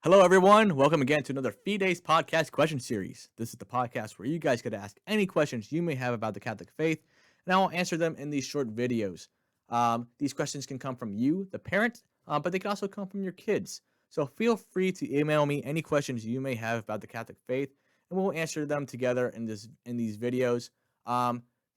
Hello, everyone. Welcome again to another FIDE podcast question series. This is the podcast where you guys could ask any questions you may have about the Catholic faith, and I will answer them in these short videos. These questions can come from you, the parent, but they can also come from your kids. So feel free to email me any questions you may have about the Catholic faith, and we'll answer them together in these videos.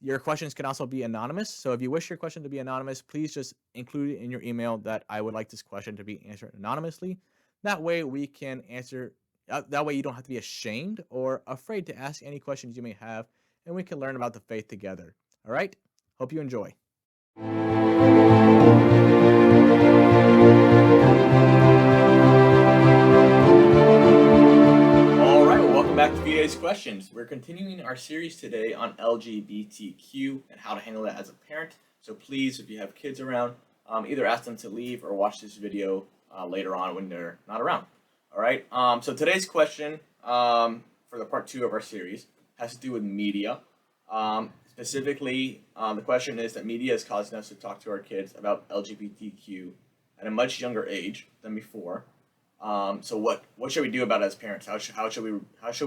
Your questions can also be anonymous. So if you wish your question to be anonymous, please just include it in your email that I would like this question to be answered anonymously. That way we can answer. That way you don't have to be ashamed or afraid to ask any questions you may have, and we can learn about the faith together. All right? Hope you enjoy. All right, well, welcome back to VA's Questions. We're continuing our series today on LGBTQ and how to handle that as a parent. So please, if you have kids around, either ask them to leave or watch this video later on when they're not around. All right. So today's question for the part 2 of our series has to do with media. Specifically, the question is that media is causing us to talk to our kids about LGBTQ at a much younger age than before. So what should we do about it as parents? How should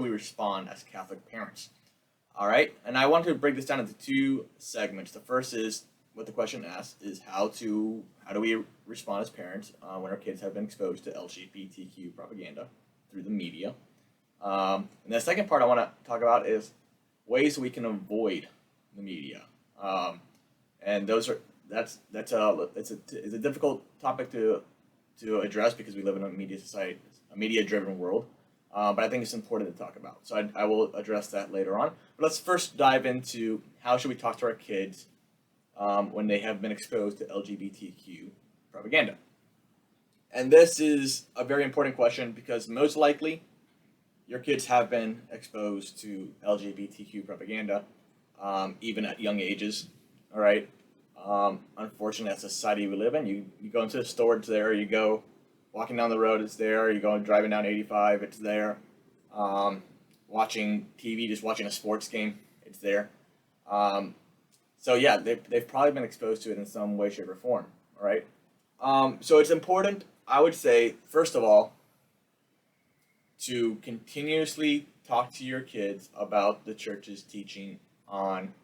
we respond as Catholic parents? All right. And I want to break this down into 2 segments. The first is what the question asks is how do we respond as parents when our kids have been exposed to LGBTQ propaganda through the media. And the second part I want to talk about is ways we can avoid the media. And it's a difficult topic to address because we live in a media society, a media-driven world. But I think it's important to talk about. So I will address that later on. But let's first dive into how should we talk to our kids when they have been exposed to LGBTQ propaganda. And this is a very important question because most likely your kids have been exposed to LGBTQ propaganda, even at young ages. All right. Unfortunately, that's the society we live in. You go into the store, it's there. You go walking down the road, it's there. You go driving down 85, it's there. Watching TV, just watching a sports game, it's there. So yeah, they've probably been exposed to it in some way, shape, or form. All right. So it's important, I would say, first of all, to continuously talk to your kids about the church's teaching on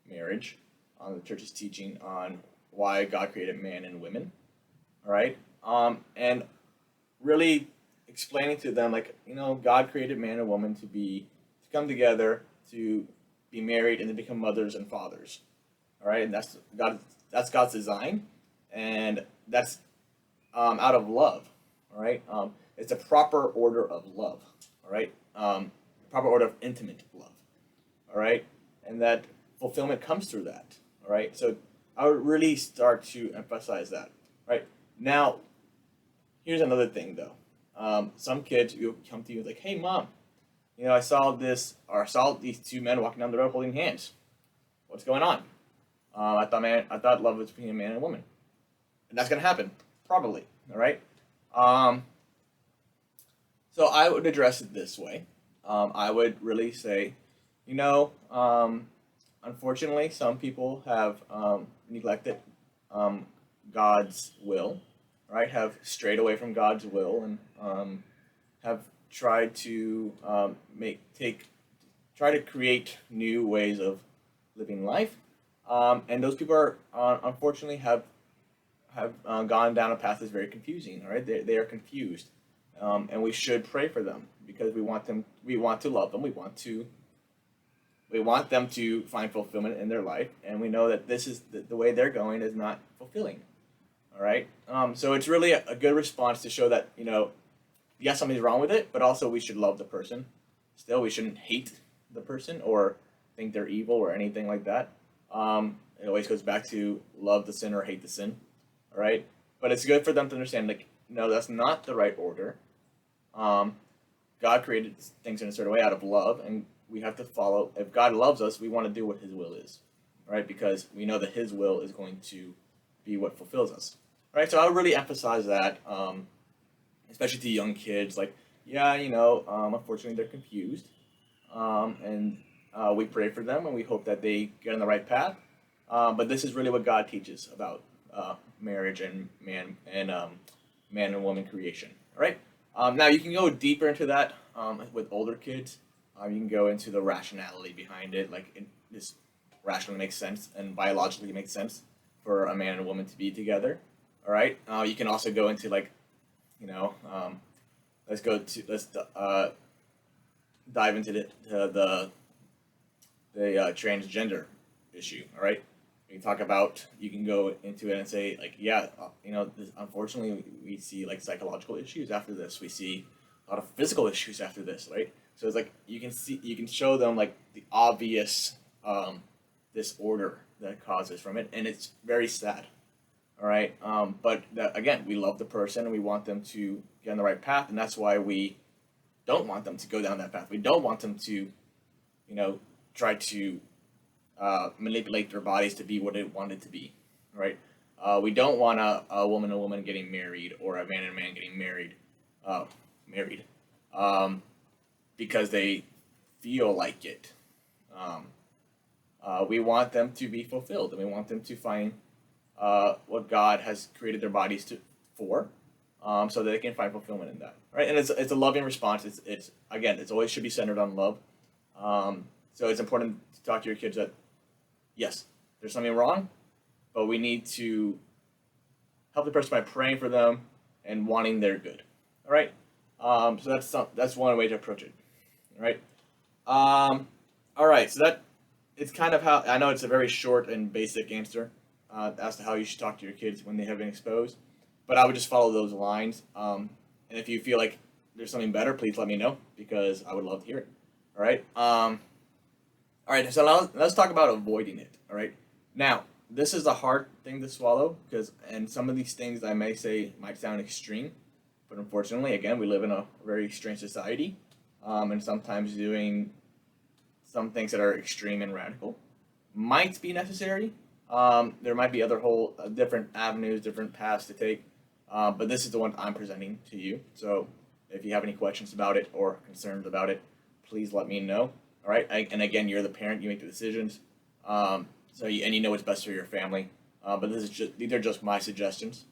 marriage, on the church's teaching on why God created man and women. All right. And really explaining to them, like, God created man and woman to come together, to be married, and to become mothers and fathers. All right, and that's God's design, and that's out of love. All right, it's a proper order of love. All right, proper order of intimate love. All right, and that fulfillment comes through that. All right, so I would really start to emphasize that. Right now, here's another thing though. Some kids will come to you like, "Hey, mom, I saw these 2 men walking down the road holding hands. What's going on? I thought love was between a man and a woman." And that's gonna happen, probably. All right. So I would address it this way. I would really say, unfortunately, some people have neglected God's will, right? Have strayed away from God's will and have tried to try to create new ways of living life, and those people are unfortunately have gone down a path that's very confusing. All right, they are confused, and we should pray for them because we want to love them, we want them to find fulfillment in their life, and we know that this is the way they're going is not fulfilling. All right, so it's really a good response to show that yes, something's wrong with it, but also we should love the person. Still, we shouldn't hate the person or think they're evil or anything like that. It always goes back to love the sin or hate the sin. All right, but it's good for them to understand, like, no, that's not the right order. God created things in a certain way out of love, and we have to follow. If God loves us, we want to do what His will is, right? Because we know that His will is going to be what fulfills us. All right, so I would really emphasize that. Especially to young kids, like, unfortunately they're confused, and we pray for them and we hope that they get on the right path. But this is really what God teaches about marriage and man and woman creation. All right. Now you can go deeper into that with older kids. You can go into the rationality behind it, like this rationally makes sense and biologically makes sense for a man and a woman to be together. All right. You can also go into like, you know, let's dive into the transgender issue. All right. We talk about, you can go into it and say like, yeah, unfortunately we see like psychological issues after this. We see a lot of physical issues after this, right? So it's like you can show them like the obvious disorder that causes from it, and it's very sad. All right, but that, again, we love the person and we want them to get on the right path, and that's why we don't want them to go down that path. We don't want them to, try to manipulate their bodies to be what it wanted to be, right? We don't want a woman and a woman getting married, or a man and a man getting married, because they feel like it. We want them to be fulfilled, and we want them to find what God has created their bodies for, so that they can find fulfillment in that, right? And it's a loving response. It's again, it's always should be centered on love. So it's important to talk to your kids that yes, there's something wrong, but we need to help the person by praying for them and wanting their good. All right. So that's one way to approach it. All right. All right. So that it's kind of how I know it's a very short and basic answer as to how you should talk to your kids when they have been exposed, but I would just follow those lines. And if you feel like there's something better, please let me know, because I would love to hear it. All right. All right. So now let's talk about avoiding it. All right. Now, this is a hard thing to swallow, and some of these things I may say might sound extreme, but unfortunately, again, we live in a very strange society, and sometimes doing some things that are extreme and radical might be necessary. There might be other different avenues, different paths to take, but this is the one I'm presenting to you. So if you have any questions about it or concerns about it, please let me know. All right, and again, you're the parent; you make the decisions. And you know what's best for your family. But these are just my suggestions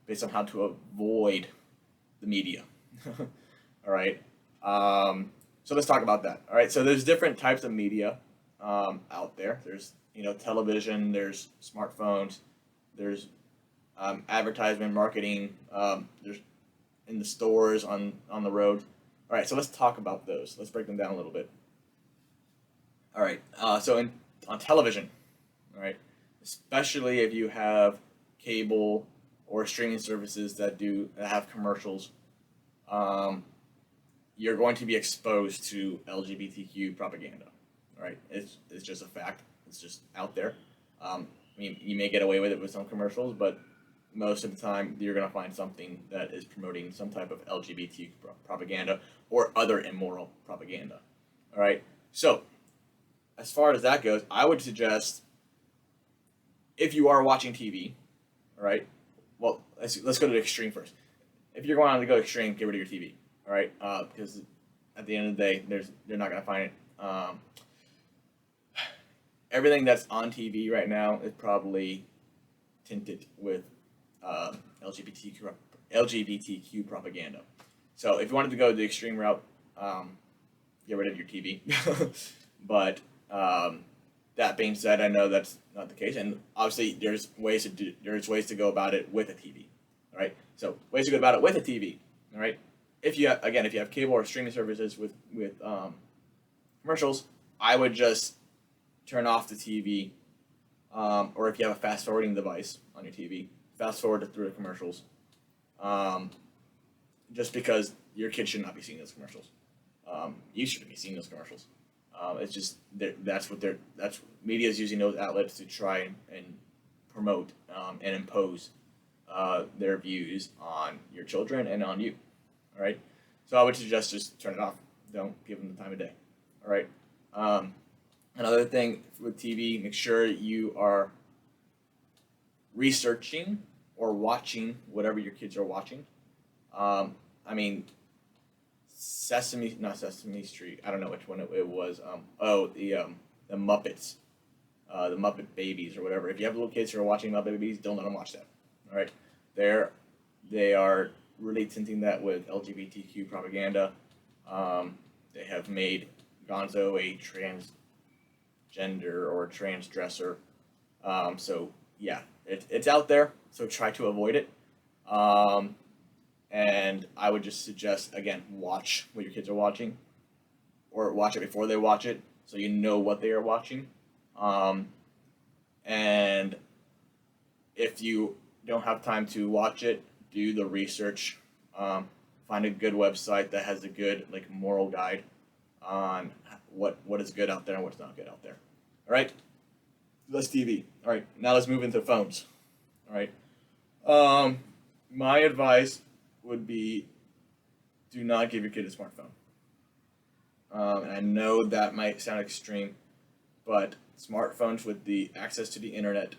based on how to avoid the media. All right. So let's talk about that. All right. So there's different types of media out there. There's television. There's smartphones. There's advertisement, marketing. There's in the stores, on the road. All right. So let's talk about those. Let's break them down a little bit. All right. On television, all right, especially if you have cable or streaming services that have commercials, you're going to be exposed to LGBTQ propaganda. All right, it's just a fact. It's just out there. I mean, you may get away with it with some commercials, but most of the time you're going to find something that is promoting some type of LGBT propaganda or other immoral propaganda. All right, so as far as that goes, I would suggest, if you are watching TV, all right, well, let's go to the extreme first. If you're going on to go extreme, get rid of your TV, all right, because at the end of the day, you're not going to find it. Everything that's on TV right now is probably tinted with LGBTQ propaganda. So if you wanted to go the extreme route, get rid of your TV. But that being said, I know that's not the case, and obviously there's ways to go about it with a TV. All right, so ways to go about it with a TV. All right, if you have cable or streaming services with commercials, I would just turn off the TV, or if you have a fast forwarding device on your TV, fast forward it through the commercials. Just because your kid should not be seeing those commercials. You shouldn't be seeing those commercials. It's just that's media is using those outlets to try and promote and impose their views on your children and on you. All right, so I would suggest just turn it off. Don't give them the time of day. All right. Another thing with TV, make sure you are researching or watching whatever your kids are watching. I mean, not Sesame Street. I don't know which one it was. The Muppets, the Muppet Babies or whatever. If you have little kids who are watching Muppet Babies, don't let them watch that. All right, they are really tinting that with LGBTQ propaganda. They have made Gonzo a transgender or transdresser. So yeah, it's out there. So try to avoid it. Um, and I would just suggest again, watch what your kids are watching, or watch it before they watch it, so you know what they are watching. Um, and if you don't have time to watch it, do the research. Find a good website that has a good like moral guide on what is good out there and what's not good out there. All right, that's TV. All right, now let's move into phones. All right, um, my advice would be do not give your kid a smartphone. And I know that might sound extreme, but smartphones with the access to the internet,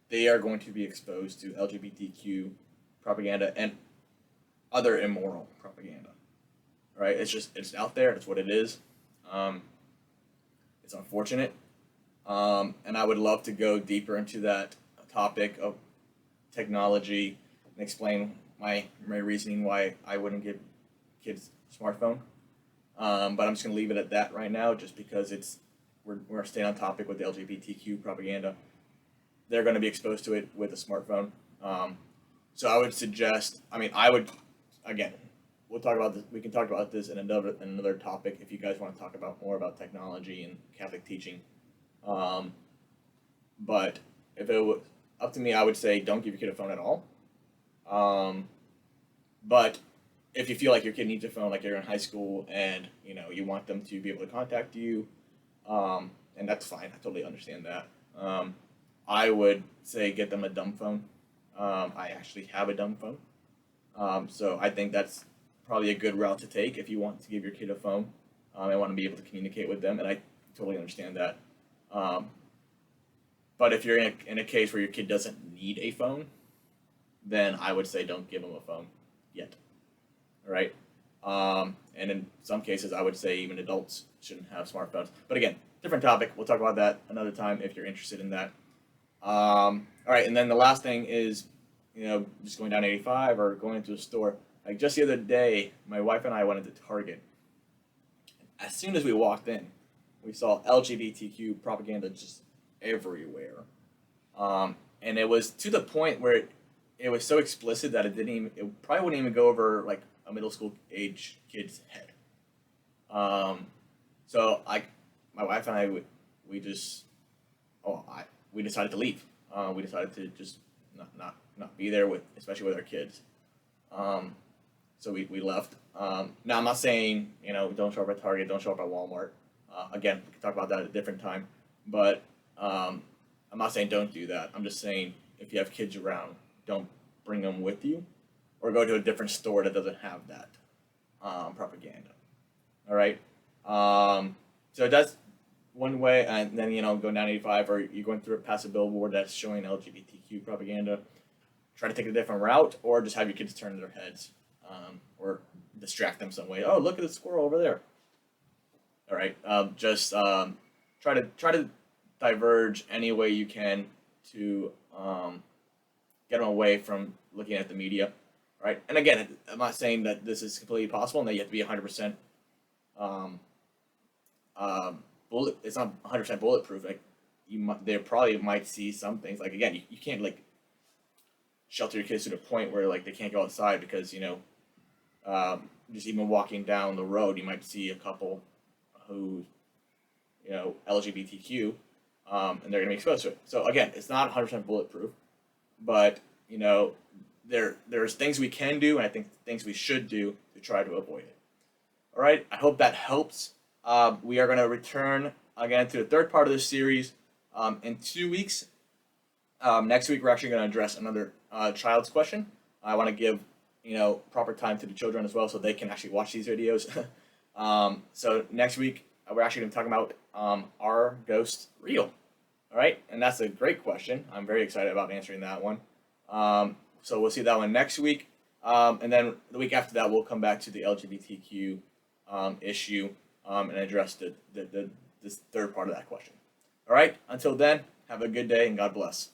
they are going to be exposed to LGBTQ propaganda and other immoral propaganda. Right? It's out there. It's what it is. Um, it's unfortunate, and I would love to go deeper into that topic of technology and explain my reasoning why I wouldn't give kids a smartphone. But I'm just gonna leave it at that right now, just because we're staying on topic with the LGBTQ propaganda. They're going to be exposed to it with a smartphone. So I would suggest. I mean, I would again. We'll talk about this. We can talk about this in another topic if you guys want to talk about more about technology and Catholic teaching. Um, but if it was up to me, I would say don't give your kid a phone at all. Um, but if you feel like your kid needs a phone, like you're in high school and you want them to be able to contact you, and that's fine. I totally understand that. I would say get them a dumb phone. I actually have a dumb phone, so I think that's probably a good route to take if you want to give your kid a phone and want to be able to communicate with them. And I totally understand that. Um, but if you're in a case where your kid doesn't need a phone, then I would say don't give them a phone yet. All right. And in some cases, I would say even adults shouldn't have smartphones. But again, different topic. We'll talk about that another time if you're interested in that. All right, and then the last thing is, just going down 85 or going into a store. Like just the other day, my wife and I went into Target. As soon as we walked in, we saw LGBTQ propaganda just everywhere. And it was to the point where it was so explicit that it probably wouldn't even go over like a middle school age kid's head. So my wife and I, we just, we decided to leave. We decided to just not be there especially with our kids. So we left. Now I'm not saying, don't show up at Target, don't show up at Walmart. Again, we can talk about that at a different time. But I'm not saying don't do that. I'm just saying if you have kids around, don't bring them with you, or go to a different store that doesn't have that propaganda. All right. So that's one way, and then going down 85, or you're going through past a billboard that's showing LGBTQ propaganda. Try to take a different route, or just have your kids turn their heads, or distract them some way. Oh, look at the squirrel over there. All right. Just try to diverge any way you can to get them away from looking at the media. Right. And again, I'm not saying that this is completely possible and that you have to be 100%. It's not 100% bulletproof. Like they probably might see some things. Like again, you can't like shelter your kids to the point where like they can't go outside because just even walking down the road, you might see a couple who LGBTQ, and they're gonna be exposed to it. So again, it's not 100% bulletproof, but there's things we can do, and I think things we should do to try to avoid it. All right, I hope that helps. We are going to return again to the third part of this series in 2 weeks. Next week, we're actually going to address another child's question. I want to give proper time to the children as well, so they can actually watch these videos. So next week, we're actually going to talk about are ghosts real? All right, and that's a great question. I'm very excited about answering that one. So we'll see that one next week, and then the week after that, we'll come back to the LGBTQ issue and address this third part of that question. All right, until then, have a good day and God bless.